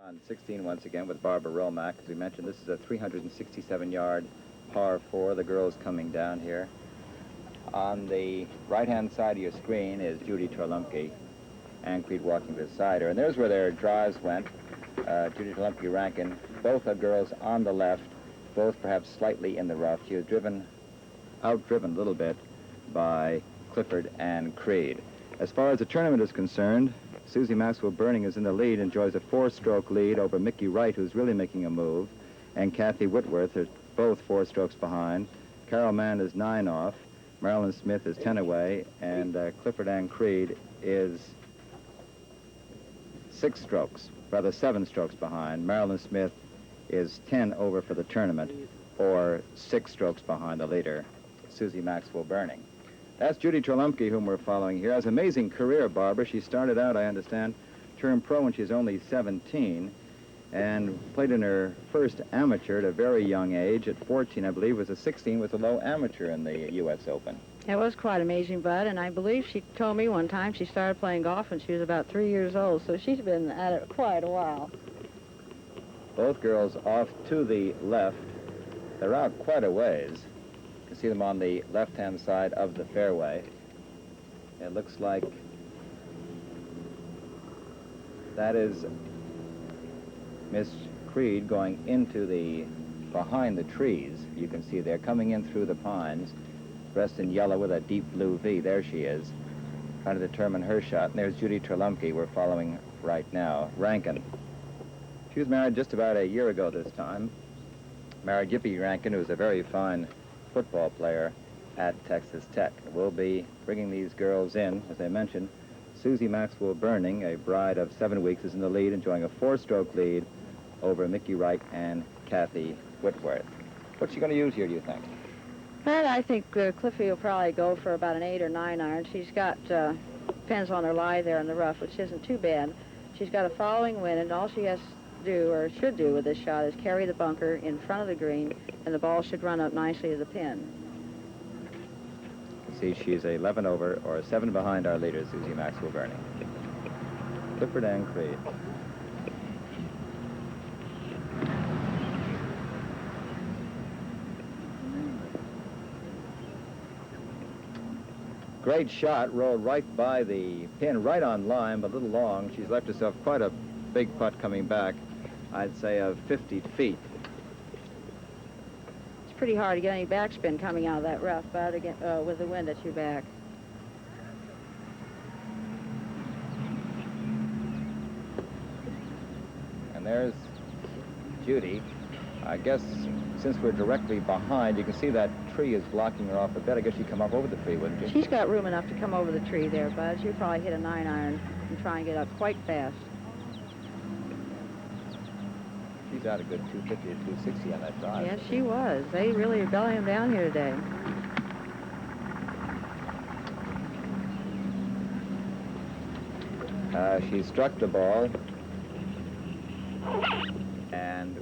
On 16 once again with Barbara Romack. As we mentioned, this is a 367-yard par 4. The girls coming down here. On the right-hand side of your screen is Judy Torlumpke, and Creed walking beside her. And there's where their drives went. Judy Torlumpke Rankin, both are girls on the left, both perhaps slightly in the rough. She was outdriven a little bit by Clifford and Creed. As far as the tournament is concerned, Susie Maxwell Berning is in the lead, enjoys a 4-stroke lead over Mickey Wright, who's really making a move, and Kathy Witworth are both 4 strokes behind. Carol Mann is 9 off. Marilyn Smith is 10 away, and Clifford Ann Creed is 7 strokes behind. Marilyn Smith is 10 over for the tournament, or 6 strokes behind the leader, Susie Maxwell Berning. That's Judy Torlumpke, whom we're following here. Has an amazing career, Barbara. She started out, I understand, turned pro when she was only 17, and played in her first amateur at a very young age. At 14, I believe, was a 16, was a low amateur in the U.S. Open. It was quite amazing, Bud, and I believe she told me one time she started playing golf when she was about 3 years old, so she's been at it quite a while. Both girls off to the left. They're out quite a ways. You can see them on the left-hand side of the fairway. It looks like that is Miss Creed going into behind the trees. You can see they're coming in through the pines, dressed in yellow with a deep blue V. There she is, trying to determine her shot. And there's Judy Torlumpke we're following right now. Rankin. She was married just about a year ago this time. Married Yippee Rankin, who's a very fine football player at Texas Tech. We'll be bringing these girls in, as I mentioned. Susie Maxwell Berning, a bride of 7 weeks, is in the lead, enjoying a 4-stroke lead over Mickey Wright and Kathy Witworth. What's she going to use here, do you think? But I think Cliffy will probably go for about an 8 or 9 iron. She's got, depends on her lie there in the rough, which isn't too bad. She's got a following wind, and all she has to do, or should do with this shot, is carry the bunker in front of the green, and the ball should run up nicely to the pin. See, she's 11 over, or 7 behind our leader, Susie Maxwell Berning. Clifford Ann Creed. Great shot, rolled right by the pin, right on line, but a little long. She's left herself quite a big putt coming back, I'd say of 50 feet. It's pretty hard to get any backspin coming out of that rough, Bud, with the wind at your back. And there's Judy. I guess since we're directly behind, you can see that tree is blocking her off a bit. I guess she'd come up over the tree, wouldn't she? She's got room enough to come over the tree there, Bud. She'll probably hit a 9 iron and try and get up quite fast. She's out a good 250 to 260 on that drive. Yes, she was. They really are bellying him down here today. She struck the ball, and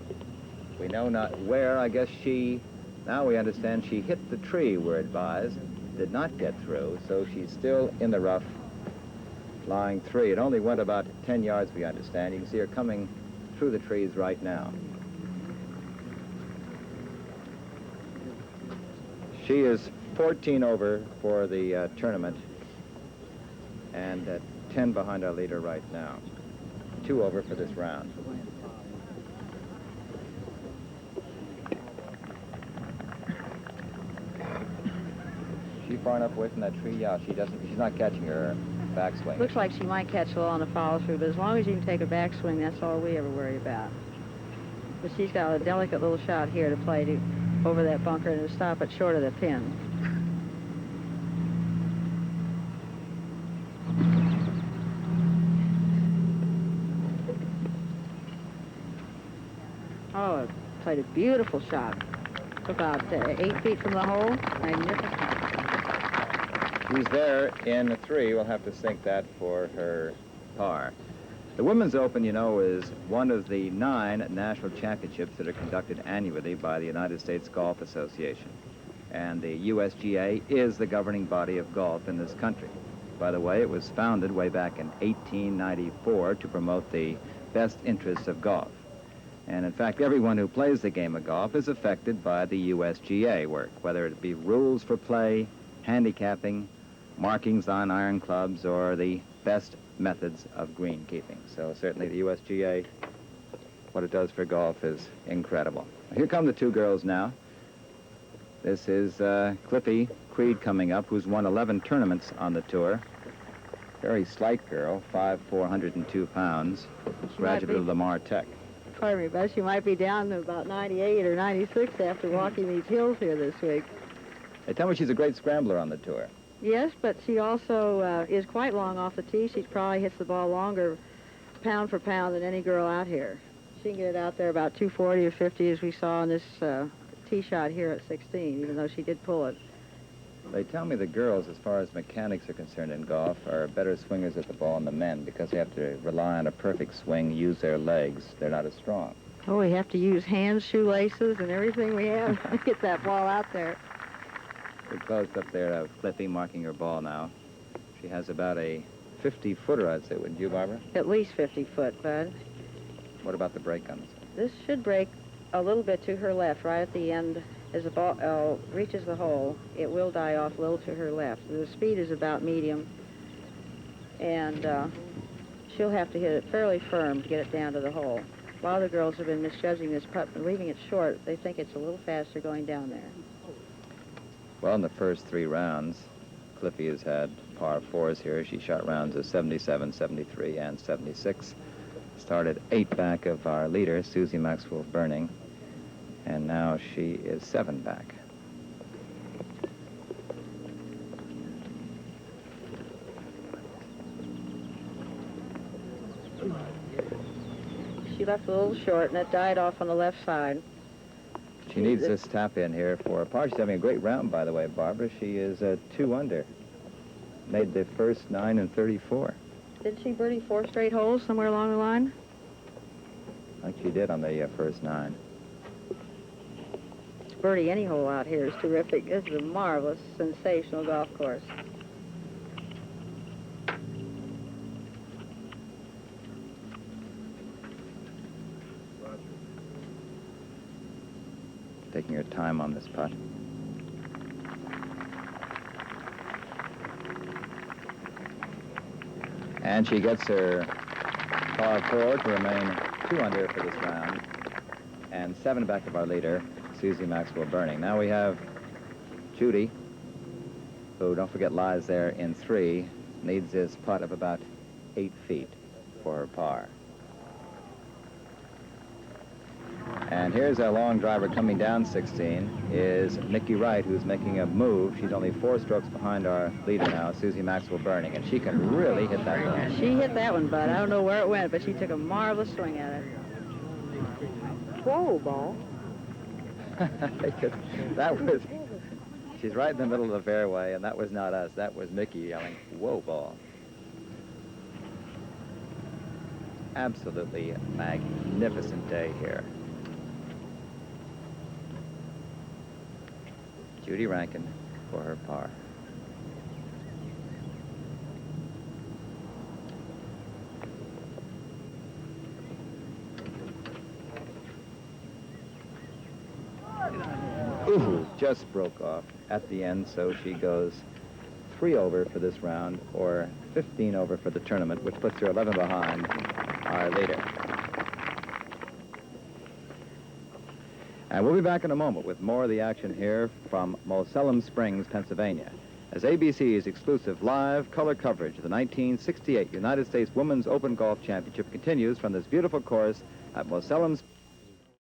we know not where. I guess now we understand she hit the tree, we're advised, did not get through, so she's still in the rough, lying 3. It only went about 10 yards, we understand. You can see her coming through the trees right now. She is 14 over for the tournament, and 10 behind our leader right now. 2 over for this round. She far enough away from that tree? Yeah, she's not catching her backswing. Looks like she might catch a little on the follow-through, but as long as you can take a backswing, that's all we ever worry about. But she's got a delicate little shot here to play over that bunker and to stop it short of the pin. Oh, played a beautiful shot. About 8 feet from the hole. Magnificent. She's there in 3. We'll have to sink that for her par. The Women's Open, you know, is one of the 9 national championships that are conducted annually by the United States Golf Association. And the USGA is the governing body of golf in this country. By the way, it was founded way back in 1894 to promote the best interests of golf. And in fact, everyone who plays the game of golf is affected by the USGA work, whether it be rules for play, handicapping, markings on iron clubs, or the best methods of green keeping. So certainly the USGA, what it does for golf is incredible. Here come the two girls now. This is Cliffy Creed coming up, who's won 11 tournaments on the tour. Very slight girl, 5'4", 102 pounds, graduate of Lamar Tech. Pardon me, but she might be down to about 98 or 96 after walking these hills here this week. They tell me she's a great scrambler on the tour. Yes, but she also is quite long off the tee. She probably hits the ball longer, pound for pound, than any girl out here. She can get it out there about 240 or 50, as we saw in this tee shot here at 16, even though she did pull it. They tell me the girls, as far as mechanics are concerned in golf, are better swingers at the ball than the men because they have to rely on a perfect swing, use their legs. They're not as strong. Oh, we have to use hands, shoelaces, and everything we have to get that ball out there. We're close up there of Cliffy marking her ball now. She has about a 50-footer, I'd say, wouldn't you, Barbara? At least 50 foot, Bud. What about the break on this? This should break a little bit to her left, right at the end. As the ball reaches the hole, it will die off a little to her left. The speed is about medium, and she'll have to hit it fairly firm to get it down to the hole. A lot of the girls have been misjudging this putt and leaving it short. They think it's a little faster going down there. Well, in the first 3 rounds, Cliffy has had par 4s here. She shot rounds of 77, 73, and 76. Started 8 back of our leader, Susie Maxwell Berning, and now she is 7 back. She left a little short, and it died off on the left side. She needs this tap in here for a par. She's having a great round, by the way, Barbara. She is 2 under. Made the first 9 and 34. Did she birdie 4 straight holes somewhere along the line? I think she did on the first 9. Birdie any hole out here is terrific. This is a marvelous, sensational golf course. Taking her time on this putt. And she gets her par 4 to remain 2 under for this round, and 7 back of our leader, Susie Maxwell Berning. Now we have Judy, who, don't forget, lies there in 3, needs this putt of about 8 feet for her par. And here's a long driver coming down 16 is Mickey Wright, who's making a move. She's only 4 strokes behind our leader now, Susie Maxwell Berning, and she can really hit that ball. She hit that one, Bud. I don't know where it went, but she took a marvelous swing at it. Whoa, ball. That was, she's right in the middle of the fairway, and that was not us. That was Mickey yelling, "Whoa, ball." Absolutely magnificent day here. Judy Rankin for her par. Ooh, just broke off at the end, so she goes 3 over for this round, or 15 over for the tournament, which puts her 11 behind our leader. And we'll be back in a moment with more of the action here from Moselem Springs, Pennsylvania, as ABC's exclusive live color coverage of the 1968 United States Women's Open Golf Championship continues from this beautiful course at Moselem Springs.